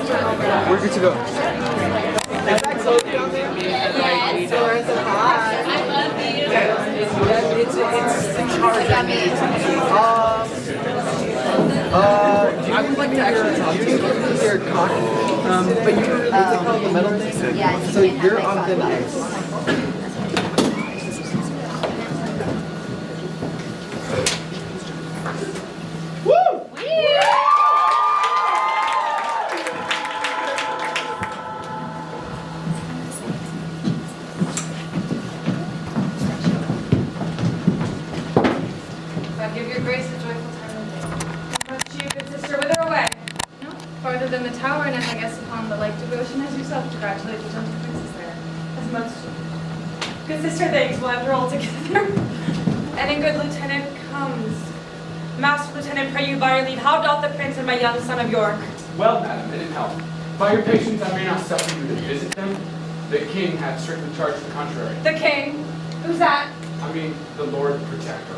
We're good to go. Is that close down there? Yes. So where's the pie? I love you. It's the charge. I would like to actually talk to you. Your cock. But you were, what's it called, the metal thing? Yeah, So you're on thin ice. God give your grace a joyful time of day. But you, good sister, whither away? No, farther than the tower, and as I guess upon the like devotion as yourself congratulate the gentle princess there. As much. Good sister, thanks, we'll have her all together. And in good lieutenant comes. Master Lieutenant, pray you by your leave, how doth the prince and my young son of York? Well, madam, and in health. By your patience, I may not suffer you to visit them. The king hath strictly charged the contrary. The king? Who's that? I mean, the Lord Protector.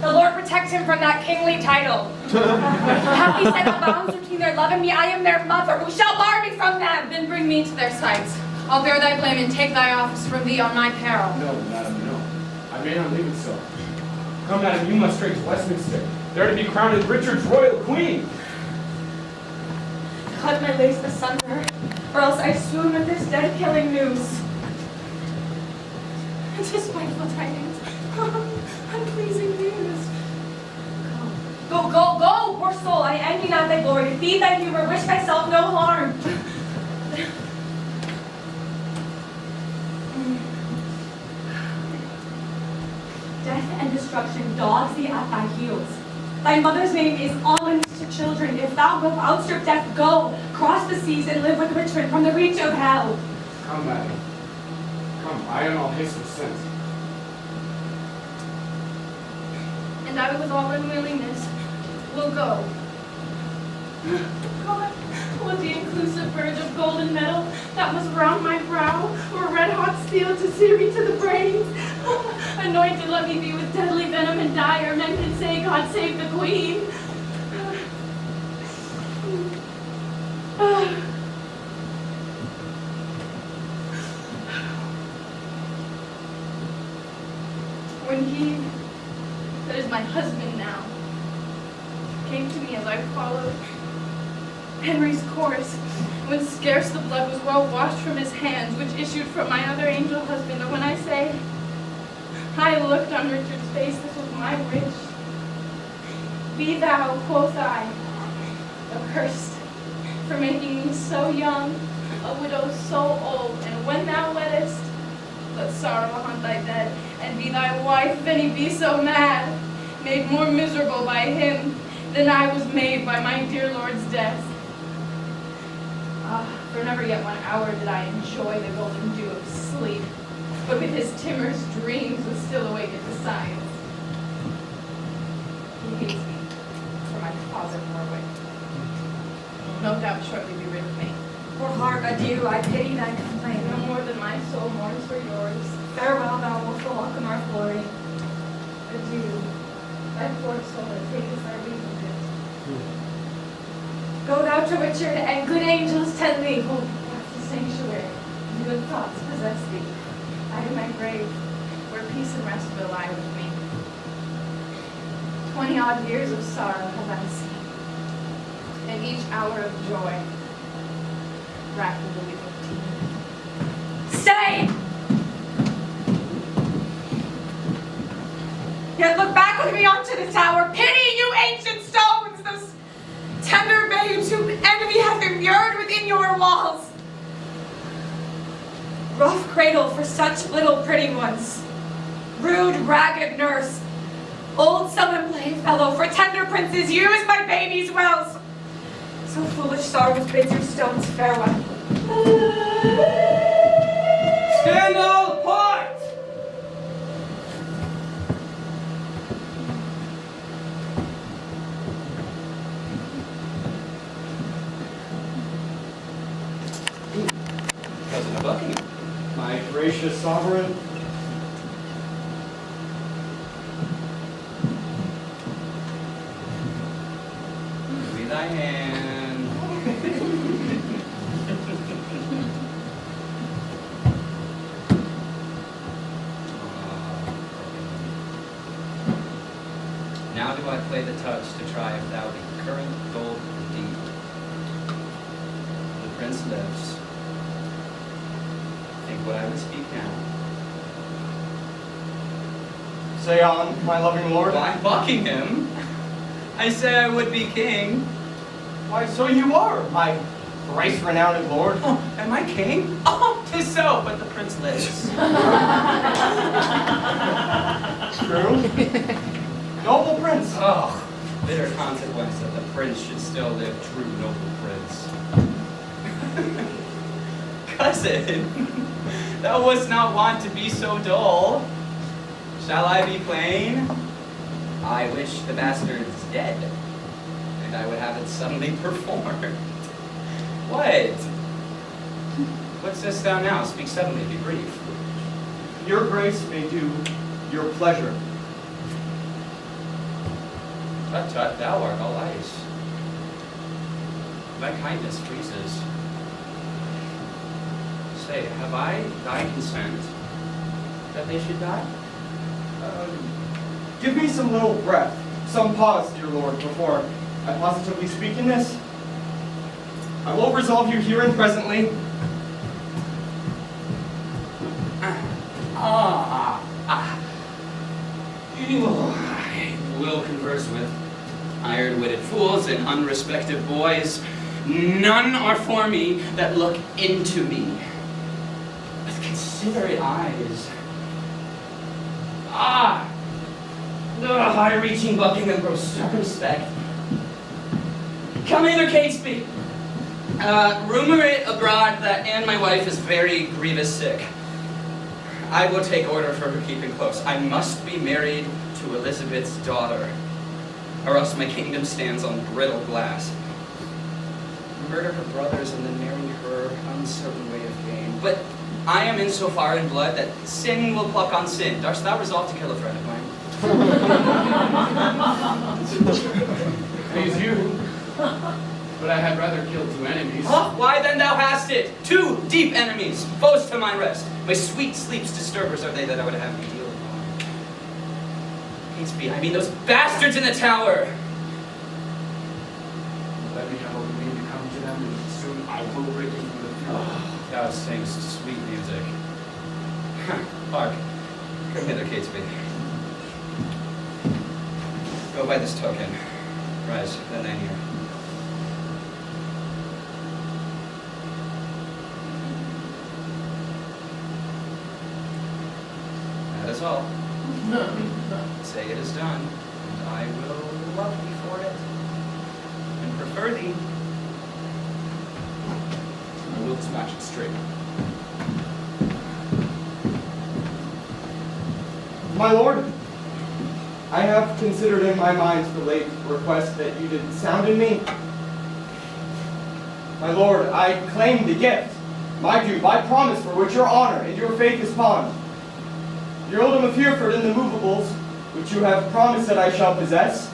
The Lord protect him from that kingly title. Happy set of bounds between their love and me. I am their mother. Who shall bar me from them? Then bring me to their sights. I'll bear thy blame and take thy office from thee on my peril. No, madam, no. I may not leave it so. Come, madam, you must straight to Westminster. There to be crowned as Richard's royal queen. Cut my lace asunder, or else I swoon with this dead-killing news. Despiteful tidings, unpleasing news. Go, poor soul, I envy not thy glory, to feed thy humor, wish thyself no harm. Death and destruction dogs thee at thy heels. Thy mother's name is almonds to children. If thou wilt outstrip death, go, cross the seas and live with Richard from the reach of hell. Come, madam. Come, I in all haste with sense. And I with all unwillingness will go. God, would the inclusive verge of golden metal that was round my brow, or red-hot steel to sear me to the brains? Anointed, let me be with deadly venom and dire. Men can say, God save the queen. When he, that is my husband now, came to me as I followed Henry's course, when scarce the blood was well washed from his hands, which issued from my other angel husband. And when I say, I looked on Richard's face, this was my wish. Be thou, quoth I, accursed for making me so young, a widow so old, and when thou weddest, let sorrow haunt thy bed, and be thy wife, if any be so mad, made more miserable by him than I was made by my dear Lord's death. Ah, for never yet 1 hour did I enjoy the golden dew of sleep, but with his timorous dreams was still awake at the signs. He hates me for my cause in Warwick. Will no doubt shortly be rid of me. Poor heart, adieu, I pity thy complaint. No more than my soul mourns for yours. Farewell, thou wilt welcome our glory. Adieu. Thy poor soul that takest thy reason Go thou to Richard, and good angels tend thee. Hold the sanctuary, and good thoughts possess thee. I am my grave, where peace and rest will lie with me. 20-odd years of sorrow have I seen, and each hour of joy racked with the week of teen. Stay! Yet look back with me onto the tower. Pity, you ancient stones, those tender babes whom envy hath immured within your walls. Rough cradle for such little pretty ones. Rude, ragged nurse. Old sullen playfellow for tender princes, use my babies well. So foolish sorrows bids your stones farewell. Stand all apart! Cousin of Buckingham, my gracious sovereign. Be thy hand. play the touch to try if thou be current gold indeed. The prince lives. Think what I would speak now. Say on, my loving lord. By Buckingham, I say I would be king. Why, so you are, my thrice-renowned lord. Oh, am I king? Oh, 'tis so, but the prince lives. True. Noble prince. Oh, bitter consequence that the prince should still live, true noble prince. Cousin, thou wast not wont to be so dull. Shall I be plain? I wish the bastard's dead, and I would have it suddenly performed. What? What sayest thou now? Speak suddenly, be brief. Your grace may do your pleasure. Tut tut, thou art all ice. Thy kindness freezes. Say, have I thy consent that they should die? Give me some little breath, some pause, dear lord, before I positively speak in this. I will resolve you here and presently. I will converse with iron-witted fools and unrespected boys. None are for me that look into me with considerate eyes. The high-reaching Buckingham grows circumspect. Come hither, Catesby. Rumor it abroad that Anne, my wife, is very grievous sick. I will take order for her keeping close. I must be married to Elizabeth's daughter, or else my kingdom stands on brittle glass. Murder her brothers and then marry her, uncertain way of gain. But I am in so far in blood that sin will pluck on sin. Darst thou resolve to kill a friend of mine? Please you. But I had rather kill two enemies. Oh, why then thou hast it? Two deep enemies, foes to my rest. My sweet sleep's disturbers are they that I would have me deal upon. Catesby, I mean those bastards in the tower. Let me know when we come to them, and soon I will break into the fury. Oh, thou singest sweet music. Hark, come hither, Catesby. Go by this token. Rise, then thine ear. That is all. Say it is done, and I will love thee for it, and prefer thee. I will dispatch it straight. My lord, I have considered in my mind the late request that you did sound in me. My lord, I claim the gift, my due, by promise for which your honor and your faith is pawned. The earldom of Hereford and the movables, which you have promised that I shall possess.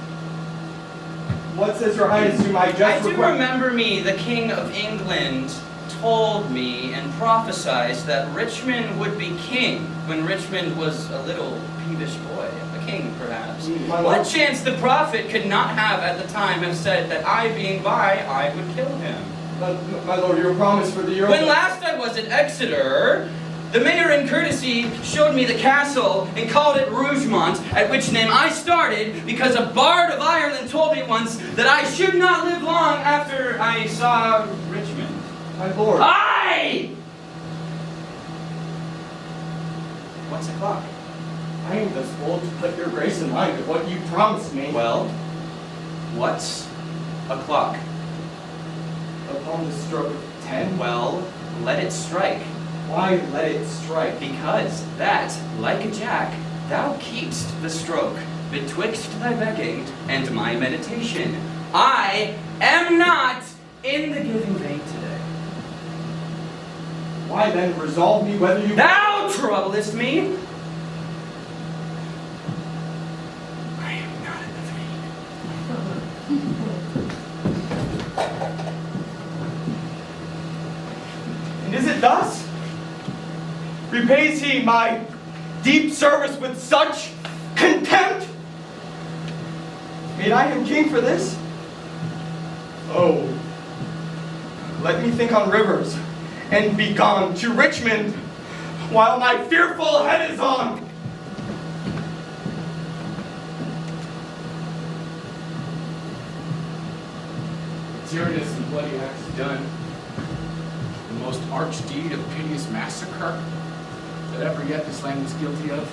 What says your highness to my just I do request? remember me, the King of England, told me and prophesied that Richmond would be king when Richmond was a little peevish boy, a king perhaps. My What lord. chance the prophet could not have at the time have said that I being by, I would kill him. My lord, your promise for the earldom. When last I was at Exeter, the mayor in courtesy showed me the castle and called it Rougemont, at which name I started because a bard of Ireland told me once that I should not live long after I saw Richmond. My lord. Aye! What's o'clock? I am thus bold to put your grace in mind of what you promised me. Well, what's o'clock? Upon the stroke of 10, Well, let it strike. why let it strike? Because that, like a jack, thou keep'st the stroke betwixt thy begging and my meditation. I am not in the giving vein today. Why then resolve me whether you... Thou troublest me. I am not in the vein. And is it thus? Repays he my deep service with such contempt? Made I him king for this? Oh, let me think on rivers, and be gone to Richmond, while my fearful head is on. Tyrannous and bloody acts done. The most arch deed of piteous massacre that ever yet this land was guilty of.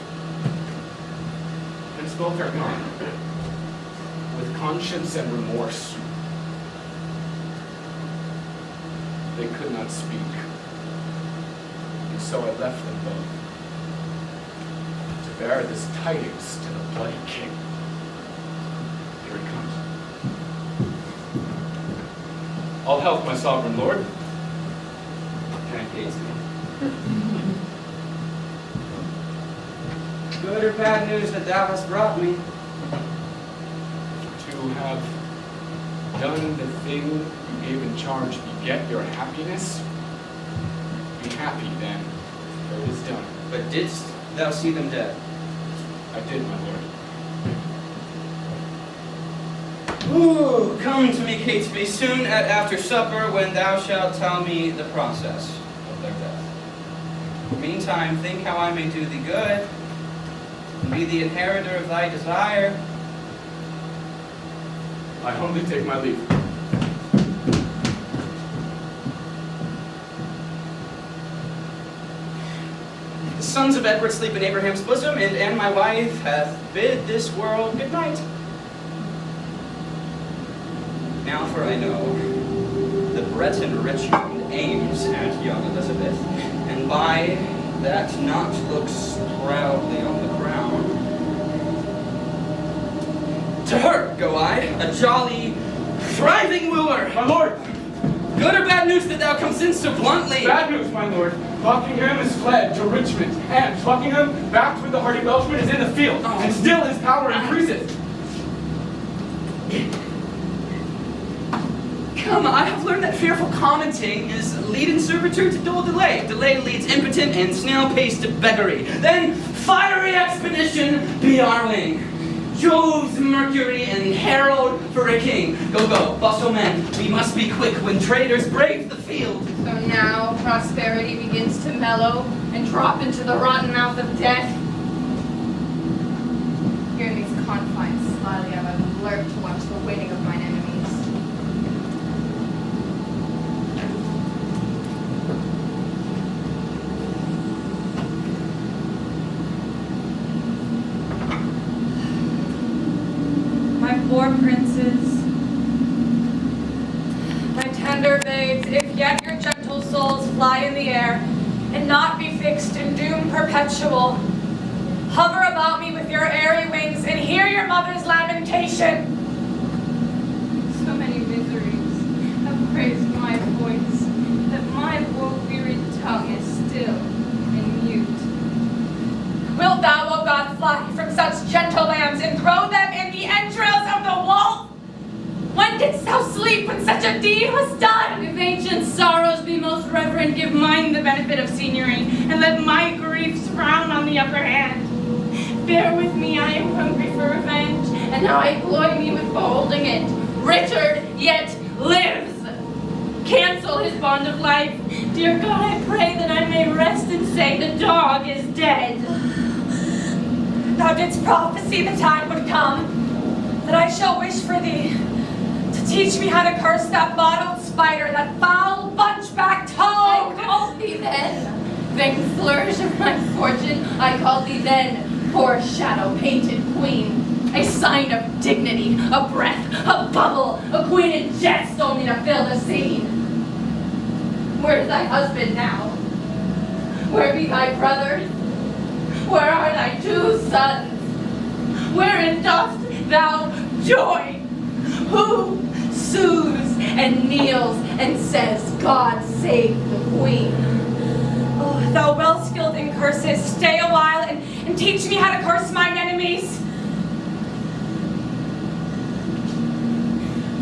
And both are gone, with conscience and remorse. They could not speak, and so I left them both to bear this tidings to the bloody king. Here it comes. All health, my sovereign lord. Can I gaze me? Good or bad news that thou hast brought me? To have done the thing you gave in charge beget your happiness? Be happy then, for it is done. But didst thou see them dead? I did, my lord. Ooh, come to me, Catesby, soon at after supper, when thou shalt tell me the process of their death. Meantime, think how I may do thee good, and be the inheritor of thy desire. I humbly take my leave. The sons of Edward sleep in Abraham's bosom, and Anne, my wife, hath bid this world good night. Now for I know the Breton Richmond aims at young Elizabeth, and by that not looks proudly on the crown. To her go I, a jolly, thriving wooer. My lord! Good or bad news that thou comest in so bluntly? Bad news, my lord. Buckingham is fled to Richmond, and Buckingham, backed with the hardy Welshman, is in the field, and still his power increaseth. Come, I have learned that fearful commenting is lead in servitude to dull delay. Delay leads impotent, and snail pace to beggary. Then fiery expedition be our wing. Jove's Mercury and herald for a king. Go, go, bustle men, we must be quick when traitors brave the field. So now prosperity begins to mellow and drop into the rotten mouth of death. Here in these confines, slyly have I lurked to watch the winning of mine enemies. My poor princes, my tender babes, if yet your gentle souls fly in the air, and not be fixed in doom perpetual, hover about me with your airy wings, and hear your mother's lamentation. So many miseries have praised my voice, that my woe-wearied tongue is still and mute. Wilt thou, O God, fly from such gentle lambs, and throw them in the entrails of the wolf? When didst thou sleep when such a deed was done? If ancient sorrows be most reverend, give mine the benefit of seniority, and let my griefs frown on the upper hand. Bear with me, I am hungry for revenge, and now I cloy me with beholding it. Richard yet lives. Cancel his bond of life. Dear God, I pray that I may rest and say the dog is dead. Thou didst prophesy the time would come, that I shall wish for thee, to teach me how to curse that bottled spider, that foul bunchback I toad. called thee then, vain flourish of my fortune, I called thee then, poor shadow-painted queen. A sign of dignity, a breath, a bubble, a queen in jest only to fill the scene. Where is thy husband now? Where be thy brothers? Where are thy 2 sons? Wherein dost thou join? Who soothes and kneels and says, God save the queen? Oh, thou well skilled in curses, stay a while and teach me how to curse mine enemies.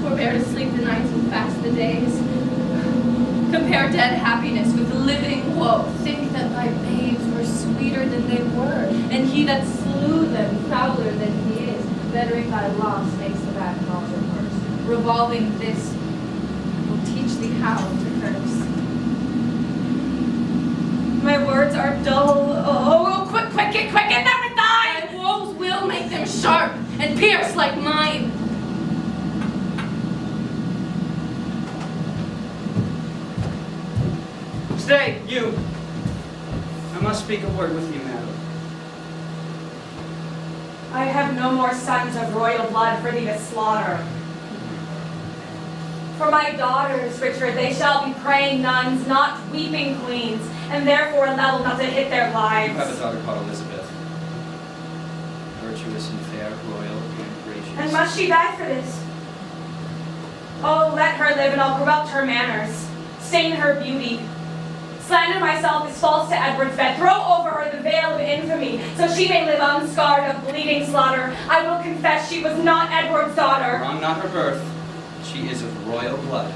Forbear to sleep the nights and fast the days. Compare dead happiness with living woe. Think that thy babes were sweeter than they were, and he that slew them fouler than he is. Bettering thy loss makes them bad thoughts of hers. Revolving this will teach thee how to curse. My words are dull. Oh, quicken them with thine! Thy woes will make them sharp and pierce like mine. Stay, you. I must speak a word with you, madam. I have no more sons of royal blood for thee to slaughter. For my daughters, Richard, they shall be praying nuns, not weeping queens, and therefore level not to hit their lives. You have a daughter called Elizabeth. Virtuous and fair, royal and gracious. And must she die for this? Oh, let her live and I'll corrupt her manners, stain her beauty. Slander myself is false to Edward's bed. Throw over her the veil of infamy, so she may live unscarred of bleeding slaughter. I will confess she was not Edward's daughter. Wrong not her birth. She is of royal blood.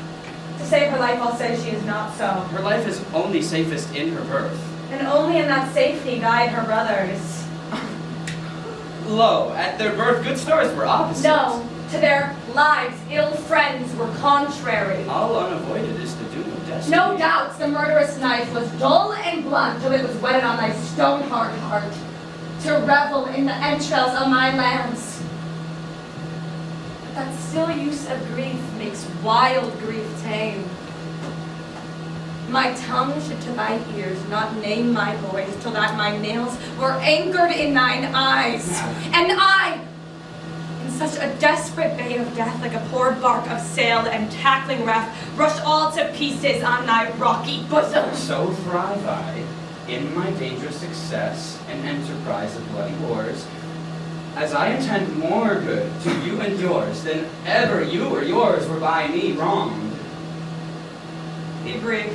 To save her life, I'll say she is not so. Her life is only safest in her birth. And only in that safety died her brothers. Lo, at their birth good stars were opposite. No, to their lives ill friends were contrary. All unavoided is the doom of destiny. No doubts the murderous knife was dull and blunt till it was whetted on thy stone-hard heart, to revel in the entrails of my lands. But that still use of grief makes wild grief tame. My tongue should to thy ears not name my boys till that my nails were anchored in thine eyes. And I, in such a desperate bay of death, like a poor bark of sail and tackling raft, rush all to pieces on thy rocky bosom. So thrive I in my dangerous success and enterprise of bloody wars, as I intend more good to you and yours than ever you or yours were by me wronged. Be brief.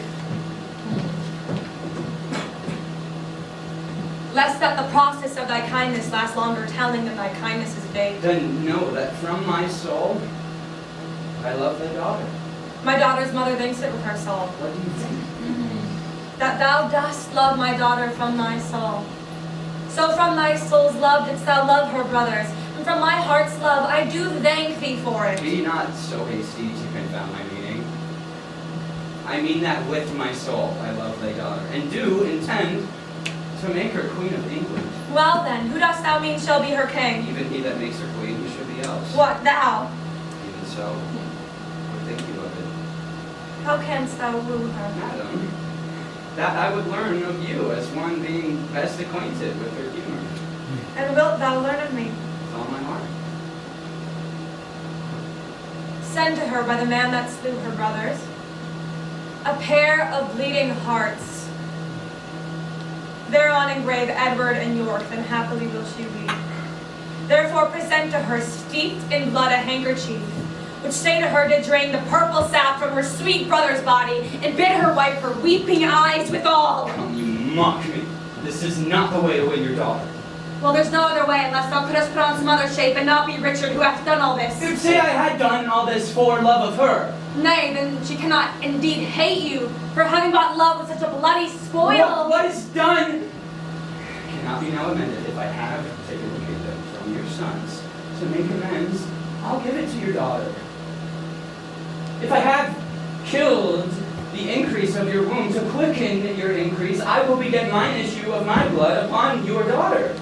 Lest that the process of thy kindness last longer telling than thy kindness is vague. Then know that from my soul, I love thy daughter. My daughter's mother thinks it with her soul. What do you think? That thou dost love my daughter from thy soul. So from thy soul's love didst thou love her brothers, and from my heart's love I do thank thee for it. Be not so hasty to confound my meaning. I mean that with my soul I love thy daughter, and do intend to make her queen of England. Well then, who dost thou mean shall be her king? Even he that makes her queen, who should be else? What, thou? Even so, what think you of it? How canst thou woo her? Madam, that I would learn of you as one being best acquainted with her humor. And wilt thou learn of me? With all my heart. Send to her by the man that slew her brothers a pair of bleeding hearts. Thereon engrave Edward and York, then happily will she be. Therefore present to her, steeped in blood, a handkerchief, which say to her did drain the purple sap from her sweet brother's body, and bid her wipe her weeping eyes withal. Come, you mock me. This is not the way to win your daughter. Well, there's no other way unless thou couldst put on some other shape and not be Richard who hath done all this. You'd say I had done all this for love of her. Nay, then she cannot indeed hate you for having bought love with such a bloody spoil. What is done cannot be now amended. If I have taken away them from your sons to make amends, I'll give it to your daughter. If I have killed the increase of your womb to quicken your increase, I will beget mine issue of my blood upon your daughter.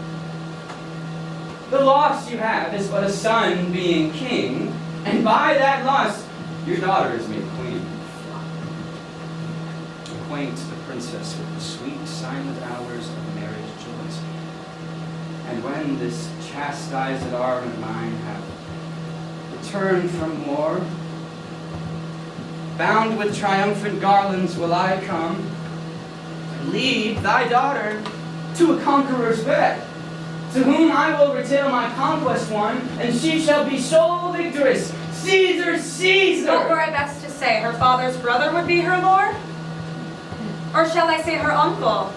The loss you have is but a son being king, and by that loss, your daughter is made queen. Acquaint the princess with the sweet, silent hours of marriage joys. And when this chastised arm of mine have returned from war, bound with triumphant garlands will I come, and lead thy daughter to a conqueror's bed, to whom I will retail my conquest won, and she shall be sole victorious. Caesar, Caesar! What were I best to say? Her father's brother would be her lord? Or shall I say her uncle?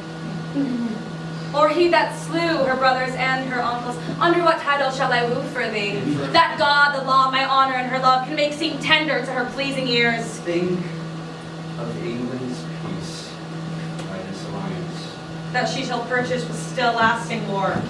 Or he that slew her brothers and her uncles? Under what title shall I woo for thee? That God, the law, my honor, and her love can make seem tender to her pleasing ears. Think of England's peace by this alliance. That she shall purchase with still lasting war.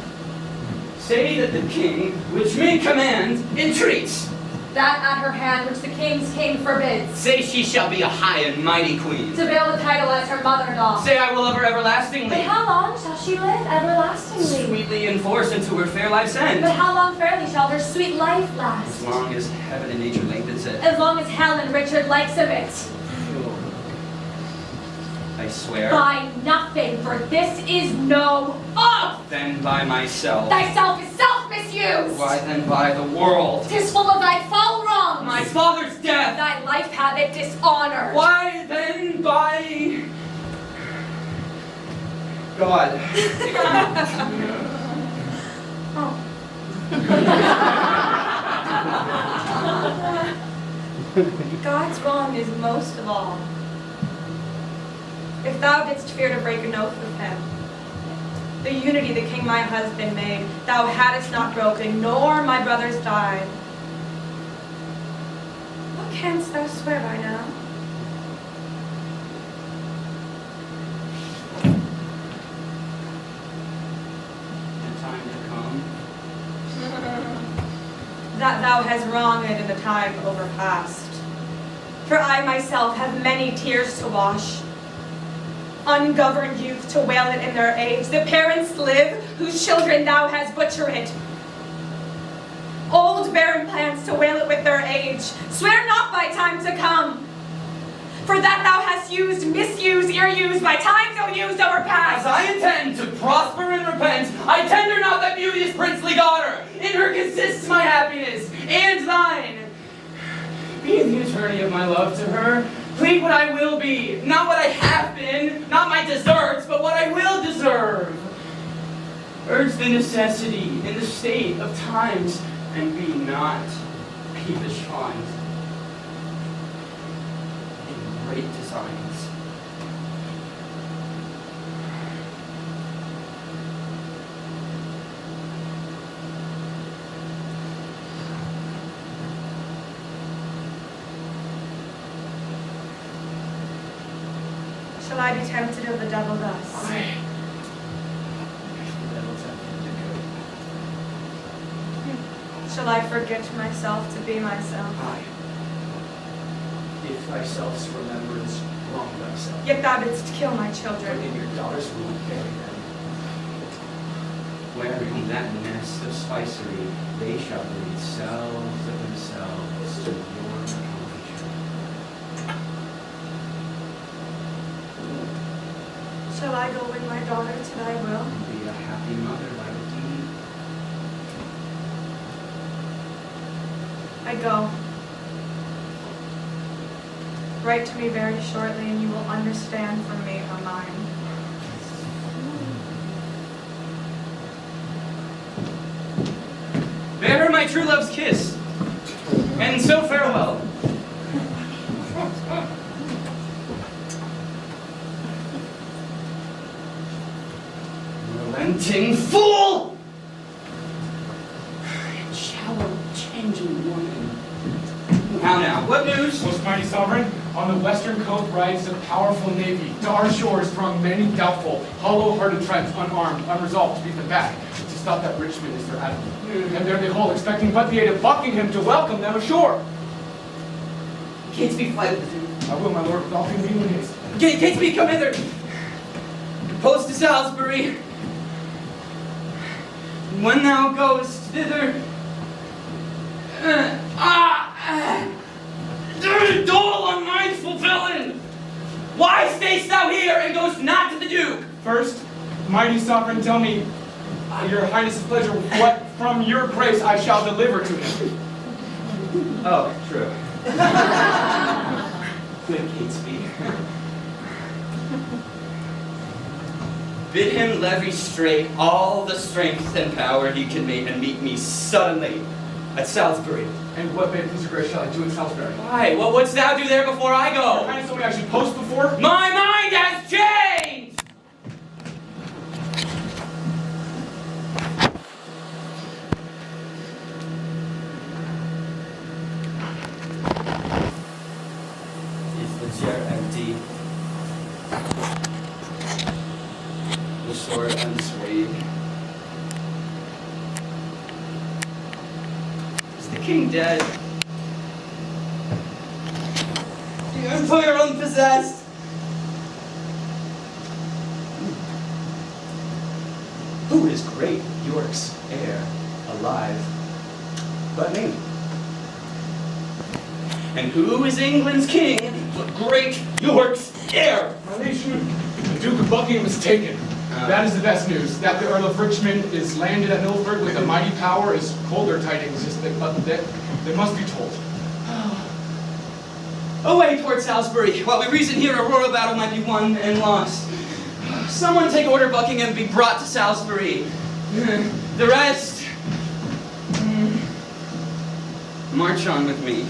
Say that the king, which me command, entreats, that at her hand which the king's king forbids. Say she shall be a high and mighty queen. To bear the title as her mother-in-law. Say I will love her everlastingly. But how long shall she live everlastingly? Sweetly enforce into her fair life's end. But how long fairly shall her sweet life last? As long as heaven and nature lengthens it. As long as Helen Richard likes of it. I swear. By nothing, for this is no oath. Then by myself. Thyself is self-misuse. Why then by the world? 'Tis full of thy foul wrongs. My father's death. Thy life hath it dishonored. Why then by God? God's wrong is most of all. If thou didst fear to break an oath with him, the unity the king my husband made, thou hadst not broken, nor my brothers died. What canst thou swear by now? The time to come. That thou hast wronged in the time overpast. For I myself have many tears to wash. Ungoverned youth to wail it in their age. The parents live whose children thou hast butchered. Old barren plants to wail it with their age. Swear not by time to come. For that thou hast used, misused, ill-used, by times ill-used overpast. As I intend to prosper and repent, I tender not that beauteous princely daughter. In her consists my happiness and thine. Be the attorney of my love to her. Plead what I will be, not what I have been, not my deserts, but what I will deserve. Urge the necessity in the state of times, and be not peevish fond in great designs. Shall I be tempted of the devil thus? Shall I forget myself to be myself? Aye. If thyself's remembrance wrong thyself, Yet thou didst kill my but children. in your daughter's womb bury them. Where in that nest of spicery they shall breed selves of themselves to your accomplishment. Shall I go with my daughter to thy will? Be a happy mother by the deed. I go. Write to me very shortly and you will understand from me her mind. Bear her my true love's kiss, and so farewell. Relenting fool! Shallow, changing woman. How now? What news? Most mighty sovereign, on the western coast rides a powerful navy. Dark shores throng many doubtful, hollow-hearted tribes, unarmed, unresolved to beat them back. To stop that Richmond is their admiral. And there they hold, expecting but the aid of Buckingham to welcome them ashore. Catesby, fly with the Duke. I will, my lord, with all convenient haste. Catesby, come hither. Post to Salisbury. When thou goest thither, dull, unmindful villain! Why stayst thou here and goest not to the Duke? First, mighty sovereign, tell me, your highness's pleasure, what from your grace I shall deliver to him. Oh, true. Good Catesby. Bid him levy straight all the strength and power he can make and meet me suddenly at Salisbury. And what, may it please your grace, shall I do in Salisbury? Why? What wouldst thou do there before I Your go? highness told me I should post before. My mind has changed! Is the chair empty? The sword unswayed? Is the king dead? Empire unpossessed. Who is great York's heir alive but me? And who is England's king but great York's heir? My liege, the Duke of Buckingham is taken. That is the best news. That the Earl of Richmond is landed at Milford with a mighty power is colder tidings, but they must be told. Away toward Salisbury, while we reason here a royal battle might be won and lost. Someone take order Buckingham be brought to Salisbury. The rest, march on with me.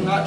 Not